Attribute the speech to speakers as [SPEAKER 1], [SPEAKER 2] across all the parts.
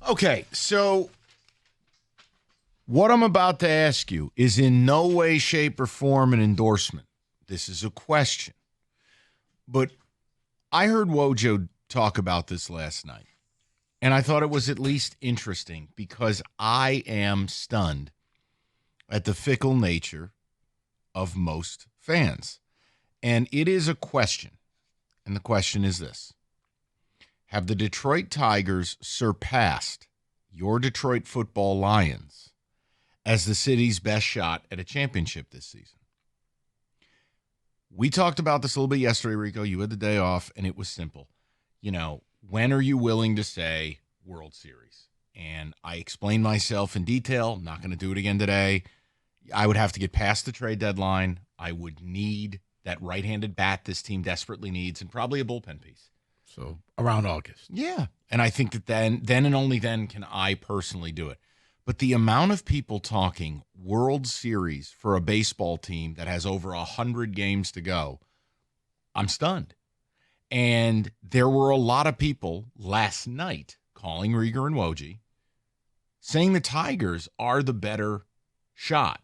[SPEAKER 1] Okay, so what I'm about to ask you is in no way, shape, or form an endorsement. This is a question. But I heard Wojo talk about this last night, and I thought it was at least interesting because I am stunned at the fickle nature of most fans. And it is a question, and the question is this. Have the Detroit Tigers surpassed your Detroit football Lions as the city's best shot at a championship this season? We talked about this a little bit yesterday, Rico. You had the day off, and it was simple. When are you willing to say World Series? And I explained myself in detail. I'm not going to do it again today. I would have to get past the trade deadline. I would need that right-handed bat this team desperately needs and probably a bullpen piece.
[SPEAKER 2] So around August.
[SPEAKER 1] Yeah. And I think that then and only then can I personally do it. But the amount of people talking World Series for a baseball team that has over 100 games to go, I'm stunned. And there were a lot of people last night calling Rieger and Woj saying the Tigers are the better shot.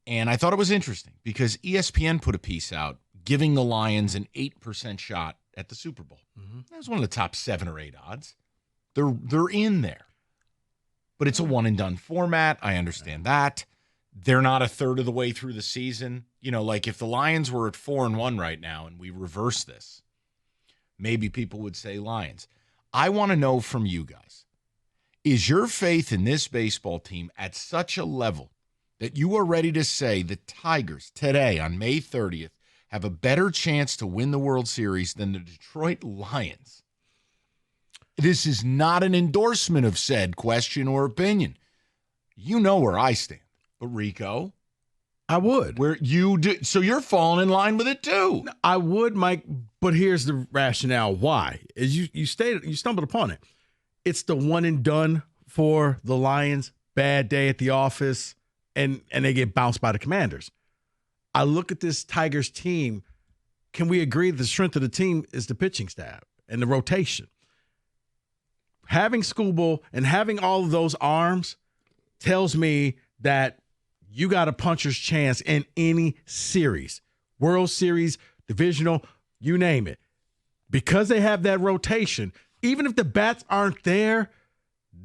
[SPEAKER 1] And I thought it was interesting because ESPN put a piece out giving the Lions an 8% shot at the Super Bowl. Mm-hmm. That was one of the top 7 or 8 odds. They're in there. But it's a one-and-done format. I understand that. They're not a third of the way through the season. Like if the Lions were at 4-1 right now and we reverse this, maybe people would say Lions. I want to know from you guys, is your faith in this baseball team at such a level that you are ready to say the Tigers today on May 30th have a better chance to win the World Series than the Detroit Lions? This is not an endorsement of said question or opinion. You know where I stand. But Rico,
[SPEAKER 2] I would.
[SPEAKER 1] Where you do, so you're falling in line with it too.
[SPEAKER 2] I would, Mike, but here's the rationale why. As you stumbled upon it. It's the one and done for the Lions, bad day at the office, and they get bounced by the Commanders. I look at this Tigers team. Can we agree the strength of the team is the pitching staff and the rotation? Having Skubal and having all of those arms tells me that you got a puncher's chance in any series, World Series, divisional, you name it. Because they have that rotation, even if the bats aren't there,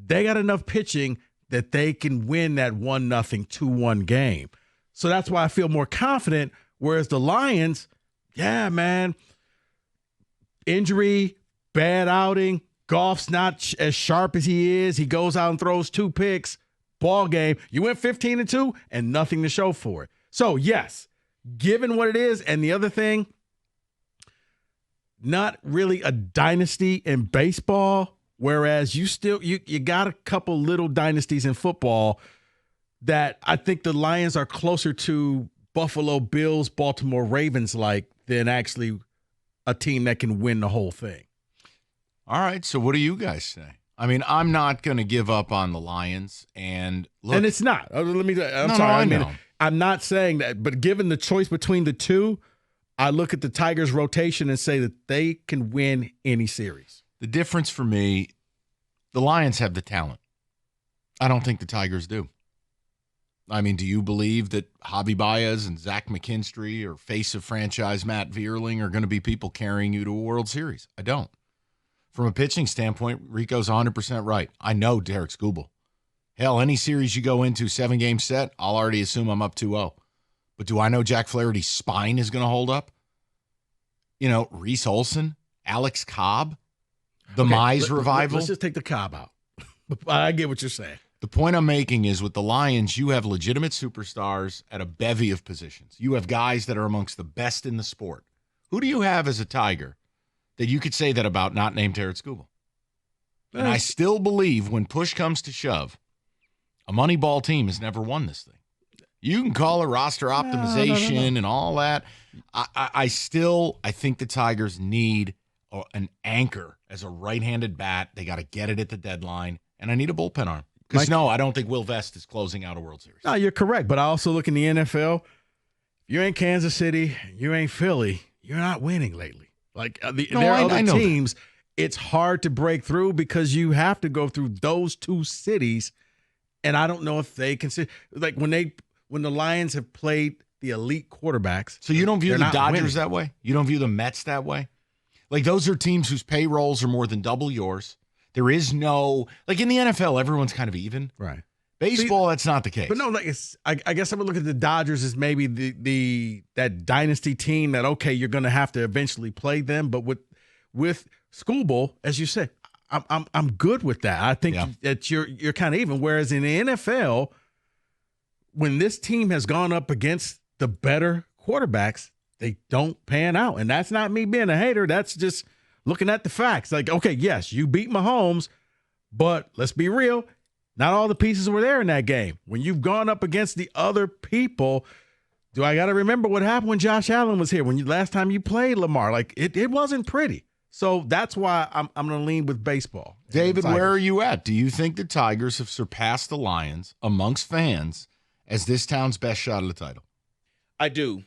[SPEAKER 2] they got enough pitching that they can win that 1-0, 2-1 game. So that's why I feel more confident, whereas the Lions, yeah, man, injury, bad outing, Goff's not as sharp as he is. He goes out and throws 2 picks. Ball game. You went 15-2 and nothing to show for it. So, yes, given what it is, and the other thing, not really a dynasty in baseball, whereas you got a couple little dynasties in football that I think the Lions are closer to Buffalo Bills, Baltimore Ravens like than actually a team that can win the whole thing.
[SPEAKER 1] All right, so what do you guys say? I mean, I'm not going to give up on the Lions, and look,
[SPEAKER 2] and it's not. I'm not saying that, but given the choice between the two, I look at the Tigers' rotation and say that they can win any series.
[SPEAKER 1] The difference for me, the Lions have the talent. I don't think the Tigers do. I mean, do you believe that Javi Baez and Zach McKinstry or face of franchise Matt Vierling are going to be people carrying you to a World Series? I don't. From a pitching standpoint, Rico's 100% right. I know Derek Skubal. Hell, any series you go into, 7-game set, I'll already assume I'm up 2-0. But do I know Jack Flaherty's spine is going to hold up? Reese Olson, Alex Cobb, the Mize revival.
[SPEAKER 2] Let's just take the Cobb out. I get what you're saying.
[SPEAKER 1] The point I'm making is with the Lions, you have legitimate superstars at a bevy of positions. You have guys that are amongst the best in the sport. Who do you have as a Tiger that you could say that about not named Derek Skubal? And I still believe when push comes to shove, a Moneyball team has never won this thing. You can call it roster optimization and all that. I think the Tigers need an anchor as a right-handed bat. They got to get it at the deadline, and I need a bullpen arm. Because, I don't think Will Vest is closing out a World Series.
[SPEAKER 2] No, you're correct. But I also look in the NFL. If you ain't Kansas City, you ain't Philly, you're not winning lately. Like, there are other teams it's hard to break through because you have to go through those two cities. And I don't know if they consider, like when the Lions have played the elite quarterbacks.
[SPEAKER 1] So you don't view the Dodgers
[SPEAKER 2] winning
[SPEAKER 1] that way? You don't view the Mets that way? Like those are teams whose payrolls are more than double yours. There is no, like in the NFL, everyone's kind of even.
[SPEAKER 2] Right.
[SPEAKER 1] Baseball, that's not the case.
[SPEAKER 2] But no, like I guess I would look at the Dodgers as maybe that dynasty team that, okay, you're going to have to eventually play them. But with Schoolbowl, as you said, I'm good with that. I think that you're kind of even. Whereas in the NFL, when this team has gone up against the better quarterbacks, they don't pan out. And that's not me being a hater. That's just looking at the facts. Like, okay, yes, you beat Mahomes, but let's be real. Not all the pieces were there in that game. When you've gone up against the other people, do I got to remember what happened when Josh Allen was here? Last time you played Lamar, like it wasn't pretty. So that's why I'm going to lean with baseball.
[SPEAKER 1] David, where are you at? Do you think the Tigers have surpassed the Lions amongst fans as this town's best shot at the title?
[SPEAKER 3] I do.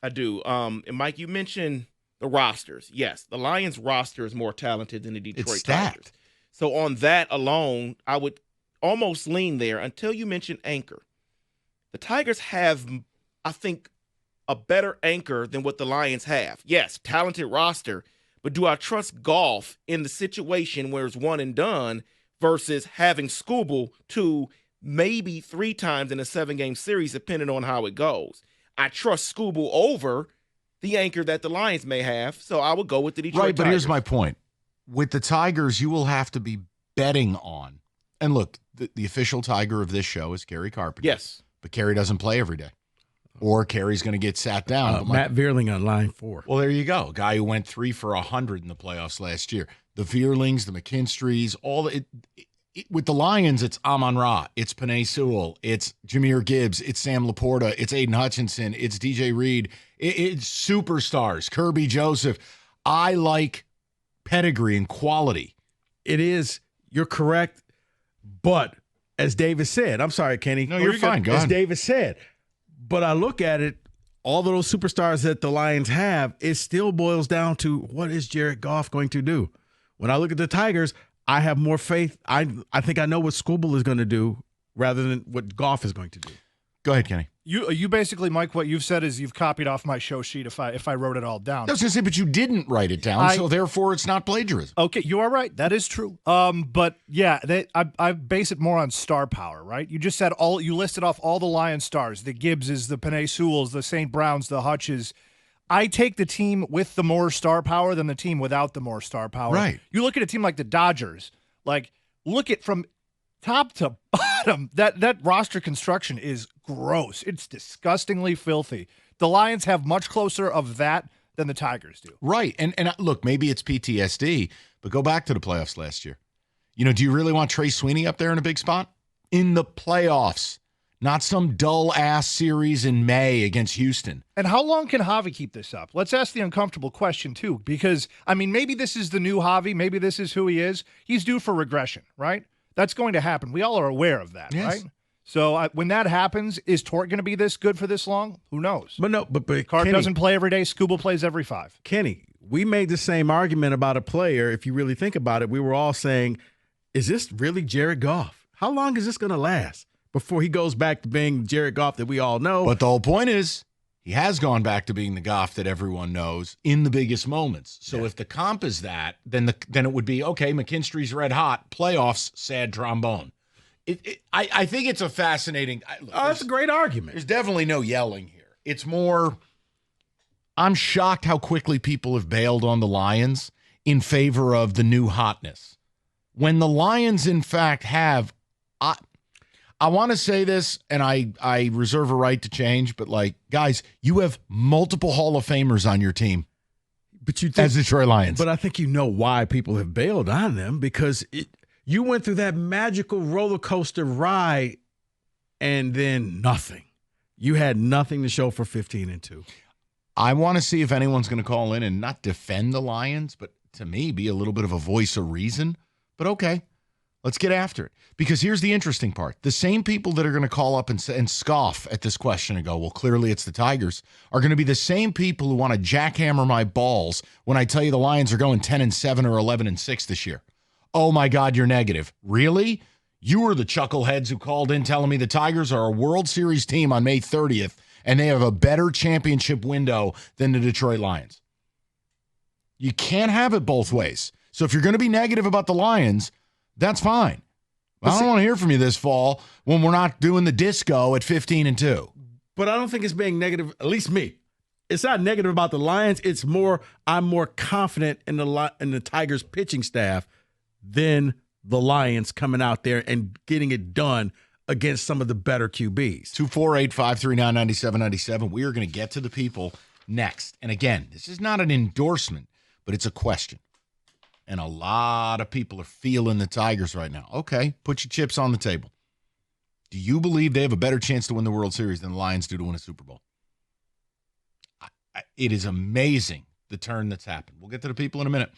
[SPEAKER 3] And Mike, you mentioned the rosters. Yes, the Lions roster is more talented than the Detroit Tigers. So on that alone, I would almost lean there until you mention anchor. The Tigers have, I think, a better anchor than what the Lions have. Yes, talented roster, but do I trust Goff in the situation where it's one and done versus having Schoolbowl 2, maybe 3 times in a 7-game series, depending on how it goes? I trust Schoolbowl over the anchor that the Lions may have, so I would go with the Detroit Tigers.
[SPEAKER 1] Right, but here's my point. With the Tigers, you will have to be betting on, and look, the official Tiger of this show is Kerry Carpenter.
[SPEAKER 3] Yes.
[SPEAKER 1] But Kerry doesn't play every day. Or Kerry's going to get sat down.
[SPEAKER 2] Matt Vierling on line 4.
[SPEAKER 1] Well, there you go. A guy who went 3 for 100 in the playoffs last year. The Vierlings, the McKinstries, with the Lions, it's Amon-Ra, it's Penei Sewell, it's Jahmyr Gibbs, it's Sam Laporta, it's Aiden Hutchinson, it's DJ Reed. It's superstars, Kirby Joseph. I like pedigree and quality.
[SPEAKER 2] It is. You're correct. But as Davis said, I'm sorry, Kenny.
[SPEAKER 1] No, you're fine. Go ahead.
[SPEAKER 2] As Davis said. But I look at it, all of those superstars that the Lions have, it still boils down to what is Jared Goff going to do? When I look at the Tigers, I have more faith. I think I know what Schoolbowl is going to do rather than what Goff is going to do.
[SPEAKER 1] Go ahead, Kenny.
[SPEAKER 4] You basically, Mike, what you've said is you've copied off my show sheet if I wrote it all down.
[SPEAKER 1] I was going to say, but you didn't write it down, so therefore it's not plagiarism.
[SPEAKER 4] Okay, you are right. That is true. But yeah, I base it more on star power, right? You just said you listed off all the Lions stars, the Gibbses, the Penei Sewells, the St. Browns, the Hutches. I take the team with the more star power than the team without the more star power.
[SPEAKER 1] Right.
[SPEAKER 4] You look at a team like the Dodgers, look at from top to bottom, that roster construction is gross. It's disgustingly filthy. The Lions have much closer of that than the Tigers do.
[SPEAKER 1] Right. And look, maybe it's PTSD, but go back to the playoffs last year. Do you really want Trey Sweeney up there in a big spot? In the playoffs, not some dull-ass series in May against Houston.
[SPEAKER 4] And how long can Javi keep this up? Let's ask the uncomfortable question, too, because, maybe this is the new Javi. Maybe this is who he is. He's due for regression, right? That's going to happen. We all are aware of that,
[SPEAKER 1] yes.
[SPEAKER 4] Right? So when that happens, is Tort going to be this good for this long? Who knows?
[SPEAKER 2] But
[SPEAKER 4] Carp
[SPEAKER 2] Kenny,
[SPEAKER 4] doesn't play every day. Scuba plays every 5.
[SPEAKER 2] Kenny, we made the same argument about a player. If you really think about it, we were all saying, is this really Jared Goff? How long is this going to last before he goes back to being Jared Goff that we all know?
[SPEAKER 1] But the whole point is, he has gone back to being the Goff that everyone knows in the biggest moments. So if the comp is that, then it would be, okay, McKinstry's red hot, playoffs, sad trombone. I think it's a fascinating –
[SPEAKER 2] that's a great argument.
[SPEAKER 1] There's definitely no yelling here. It's more – I'm shocked how quickly people have bailed on the Lions in favor of the new hotness. When the Lions, in fact, have I want to say this, and I reserve a right to change, but, guys, you have multiple Hall of Famers on your team.
[SPEAKER 2] But you think,
[SPEAKER 1] as Detroit Lions.
[SPEAKER 2] But I think you know why people have bailed on them, because you went through that magical roller coaster ride and then nothing. You had nothing to show for 15-2.
[SPEAKER 1] I want to see if anyone's going to call in and not defend the Lions, but to me be a little bit of a voice of reason. But okay, Let's get after it. Because here's the interesting part. The same people that are going to call up and scoff at this question and go, well, clearly it's the Tigers, are going to be the same people who want to jackhammer my balls when I tell you the Lions are going 10-7 or 11-6 this year. Oh, my God, you're negative. Really? You were the chuckleheads who called in telling me the Tigers are a World Series team on May 30th, and they have a better championship window than the Detroit Lions. You can't have it both ways. So if you're going to be negative about the Lions, that's fine. I don't want to hear from you this fall when we're not doing the disco at 15-2.
[SPEAKER 2] But I don't think it's being negative, at least me. It's not negative about the Lions. It's more, I'm more confident in the Tigers pitching staff than the Lions coming out there and getting it done against some of the better QBs.
[SPEAKER 1] 248-539-9797. We are going to get to the people next. And again, this is not an endorsement, but it's a question. And a lot of people are feeling the Tigers right now. Okay, put your chips on the table. Do you believe they have a better chance to win the World Series than the Lions do to win a Super Bowl? It is amazing the turn that's happened. We'll get to the people in a minute.